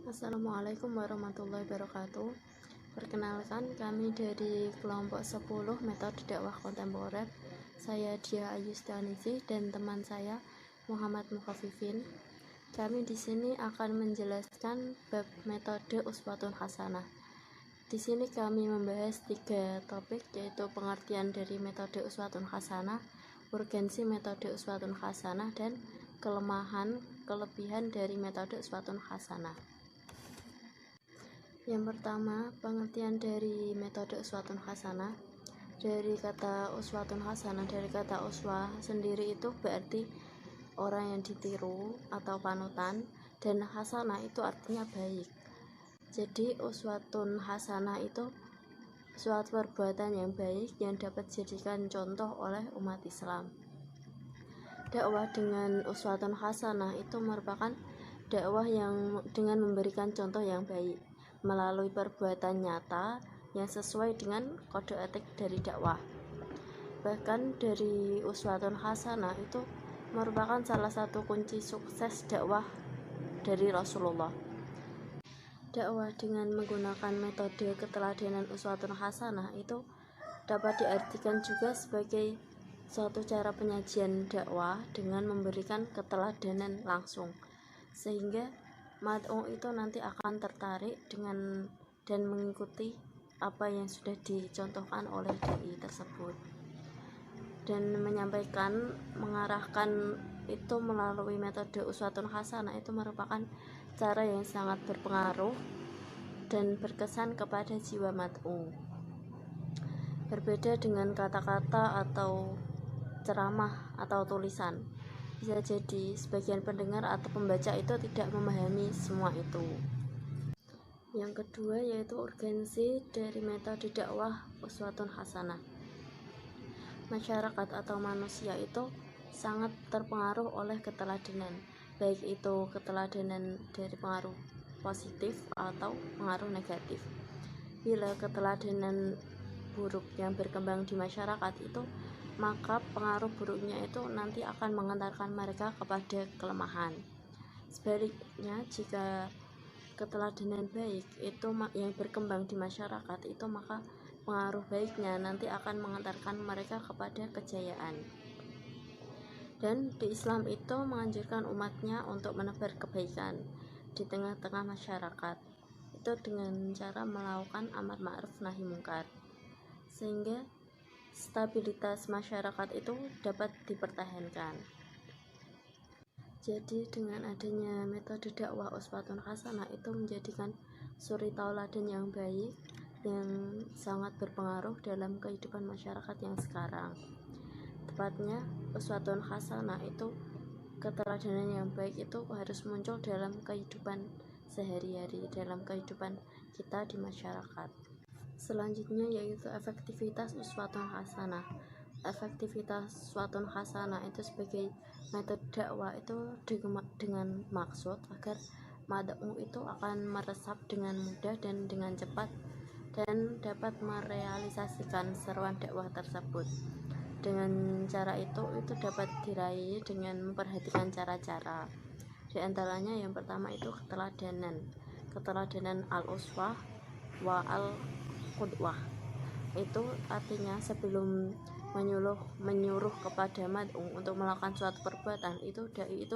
Assalamualaikum warahmatullahi wabarakatuh. Perkenalkan, kami dari kelompok 10 metode dakwah kontemporer. Saya Dia Ayustanisi dan teman saya Muhammad Mukhafifin. Kami di sini akan menjelaskan bab metode uswatun hasanah. Di sini kami membahas 3 topik, yaitu pengertian dari metode uswatun hasanah, urgensi metode uswatun hasanah, dan kelebihan dari metode uswatun hasanah. Yang pertama, pengertian dari metode uswatun hasanah. Dari kata uswatun hasanah, dari kata uswah sendiri itu berarti orang yang ditiru atau panutan, dan hasanah itu artinya baik. Jadi uswatun hasanah itu suatu perbuatan yang baik yang dapat dijadikan contoh oleh umat Islam. Dakwah dengan uswatun hasanah itu merupakan dakwah yang dengan memberikan contoh yang baik melalui perbuatan nyata yang sesuai dengan kode etik dari dakwah. Bahkan dari uswatun hasanah itu merupakan salah satu kunci sukses dakwah dari Rasulullah. Dakwah dengan menggunakan metode keteladanan uswatun hasanah itu dapat diartikan juga sebagai suatu cara penyajian dakwah dengan memberikan keteladanan langsung, sehingga mad'u itu nanti akan tertarik dengan dan mengikuti apa yang sudah dicontohkan oleh dai tersebut, dan mengarahkan itu melalui metode uswatun hasanah itu merupakan cara yang sangat berpengaruh dan berkesan kepada jiwa mad'u. Berbeda dengan kata-kata atau ceramah atau tulisan, bisa jadi sebagian pendengar atau pembaca itu tidak memahami semua itu. Yang kedua yaitu urgensi dari metode dakwah uswatun hasanah. Masyarakat atau manusia itu sangat terpengaruh oleh keteladanan, baik itu keteladanan dari pengaruh positif atau pengaruh negatif. Bila keteladanan buruk yang berkembang di masyarakat itu, maka pengaruh buruknya itu nanti akan mengantarkan mereka kepada kelemahan. Sebaliknya, jika keteladanan baik itu yang berkembang di masyarakat itu, maka pengaruh baiknya nanti akan mengantarkan mereka kepada kejayaan. Dan di Islam itu menganjurkan umatnya untuk menebar kebaikan di tengah-tengah masyarakat itu dengan cara melakukan amar ma'ruf nahi mungkar, sehingga stabilitas masyarakat itu dapat dipertahankan. Jadi dengan adanya metode dakwah uswatun hasanah itu menjadikan suri tauladan yang baik yang sangat berpengaruh dalam kehidupan masyarakat yang sekarang. Tepatnya uswatun hasanah itu keteladanan yang baik itu harus muncul dalam kehidupan sehari-hari, dalam kehidupan kita di masyarakat. Selanjutnya yaitu efektivitas uswatun hasanah. Efektivitas uswatun hasanah itu sebagai metode dakwah itu dengan maksud agar mad'u itu akan meresap dengan mudah dan dengan cepat dan dapat merealisasikan seruan dakwah tersebut. Dengan cara itu dapat diraih dengan memperhatikan cara-cara. Di antaranya yang pertama itu keteladanan al-uswah wa al-qudwah. Itu artinya sebelum menyuruh kepada mad'u untuk melakukan suatu perbuatan, itu dai itu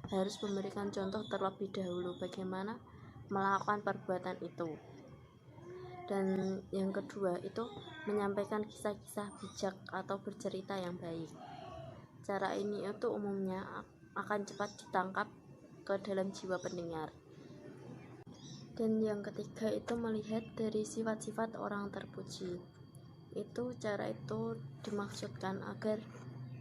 harus memberikan contoh terlebih dahulu bagaimana melakukan perbuatan itu. Dan yang kedua itu menyampaikan kisah-kisah bijak atau bercerita yang baik. Cara ini itu umumnya akan cepat ditangkap ke dalam jiwa pendengar. Dan yang ketiga itu melihat dari sifat-sifat orang terpuji. Itu cara itu dimaksudkan agar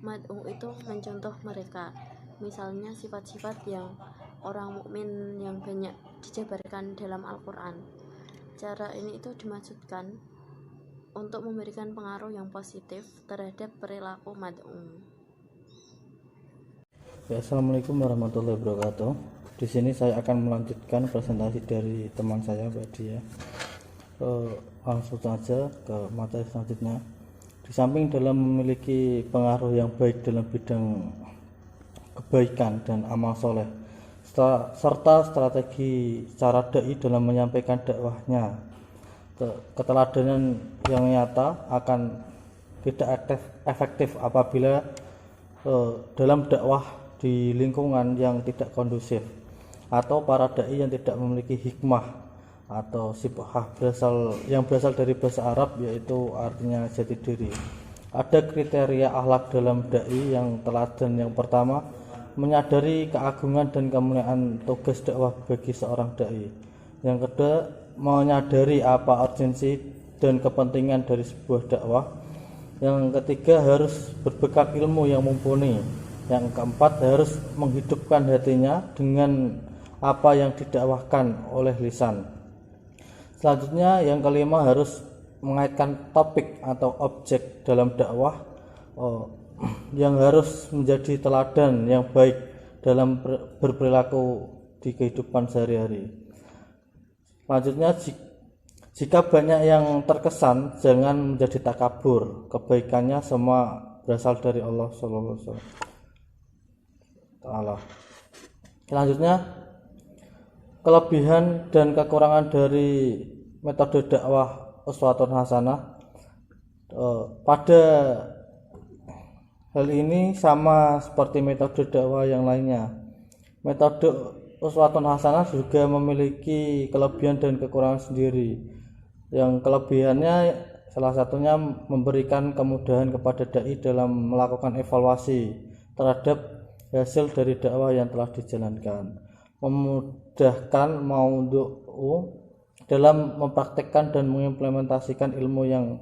mad'u itu mencontoh mereka. Misalnya sifat-sifat yang orang mukmin yang banyak dijabarkan dalam Al-Quran. Cara ini itu dimaksudkan untuk memberikan pengaruh yang positif terhadap perilaku mad'u. Assalamualaikum warahmatullahi wabarakatuh. Di sini saya akan melanjutkan presentasi dari teman saya, Mbak Dia. Langsung saja ke materi selanjutnya. Di samping dalam memiliki pengaruh yang baik dalam bidang kebaikan dan amal soleh, serta strategi cara dai dalam menyampaikan dakwahnya. Keteladanan yang nyata akan tidak efektif apabila dalam dakwah di lingkungan yang tidak kondusif atau para dai yang tidak memiliki hikmah atau sibhah yang berasal dari bahasa Arab, yaitu artinya jati diri. Ada kriteria akhlak dalam dai yang teladan. Yang pertama, menyadari keagungan dan kemuliaan tugas dakwah bagi seorang dai. Yang kedua, menyadari apa urgensi dan kepentingan dari sebuah dakwah. Yang ketiga, harus berbekal ilmu yang mumpuni. Yang keempat, harus menghidupkan hatinya dengan apa yang didakwahkan oleh lisan. Selanjutnya, yang kelima, harus mengaitkan topik atau objek dalam dakwah yang harus menjadi teladan yang baik dalam berperilaku di kehidupan sehari-hari. Selanjutnya, jika banyak yang terkesan, jangan menjadi takabur. Kebaikannya semua berasal dari Allah Subhanahu wa taala. Selanjutnya, kelebihan dan kekurangan dari metode dakwah uswatun hasanah. Pada hal ini sama seperti metode dakwah yang lainnya. Metode uswatun hasanah juga memiliki kelebihan dan kekurangan sendiri. Yang kelebihannya salah satunya memberikan kemudahan kepada dai dalam melakukan evaluasi terhadap hasil dari dakwah yang telah dijalankan, memudahkan maudhu'u dalam mempraktikkan dan mengimplementasikan ilmu yang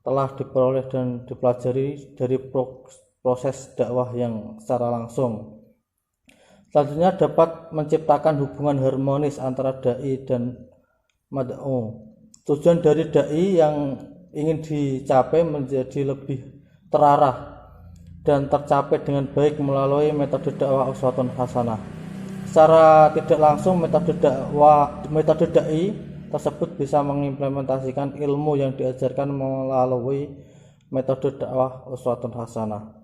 telah diperoleh dan dipelajari dari proses dakwah yang secara langsung. Selanjutnya, dapat menciptakan hubungan harmonis antara dai dan mad'u. Tujuan dari dai yang ingin dicapai menjadi lebih terarah dan tercapai dengan baik melalui metode dakwah uswatun hasanah. Secara tidak langsung, metode dai tersebut bisa mengimplementasikan ilmu yang diajarkan melalui metode dakwah uswatun hasanah.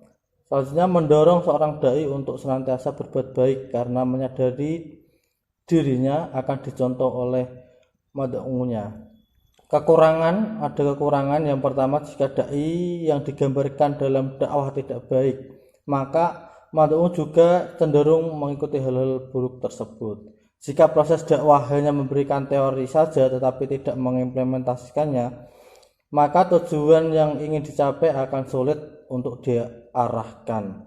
Selanjutnya, mendorong seorang dai untuk senantiasa berbuat baik karena menyadari dirinya akan dicontoh oleh mad'unya. Ada kekurangan. Yang pertama, jika dai yang digambarkan dalam dakwah tidak baik, maka mad'u juga cenderung mengikuti hal-hal buruk tersebut. Jika proses dakwah hanya memberikan teori saja tetapi tidak mengimplementasikannya, maka tujuan yang ingin dicapai akan sulit untuk diarahkan.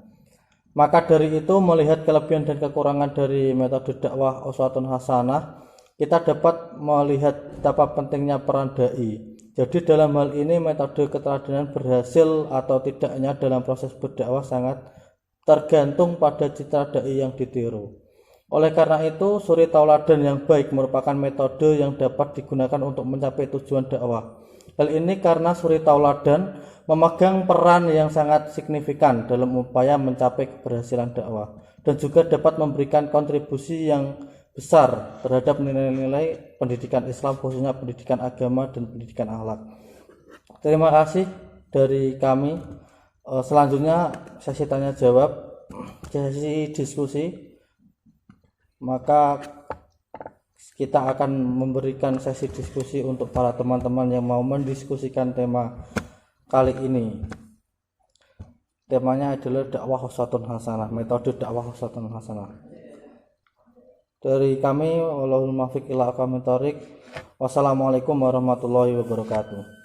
Maka dari itu, melihat kelebihan dan kekurangan dari metode dakwah uswatun hasanah, kita dapat melihat betapa pentingnya peran dai. Jadi dalam hal ini, metode keteladanan berhasil atau tidaknya dalam proses berdakwah sangat tergantung pada citra dai yang ditiru. Oleh karena itu, suri tauladan yang baik merupakan metode yang dapat digunakan untuk mencapai tujuan dakwah. Hal ini karena suri tauladan memegang peran yang sangat signifikan dalam upaya mencapai keberhasilan dakwah dan juga dapat memberikan kontribusi yang besar terhadap nilai-nilai pendidikan Islam, khususnya pendidikan agama dan pendidikan akhlak. Terima kasih dari kami. Selanjutnya sesi tanya jawab, sesi diskusi. Maka kita akan memberikan sesi diskusi untuk para teman-teman yang mau mendiskusikan tema kali ini. Temanya adalah dakwah uswatun hasanah, metode dakwah uswatun hasanah. Dari kami, wallahul muwaffiq ila aqwamit thoriq. Wassalamualaikum warahmatullahi wabarakatuh.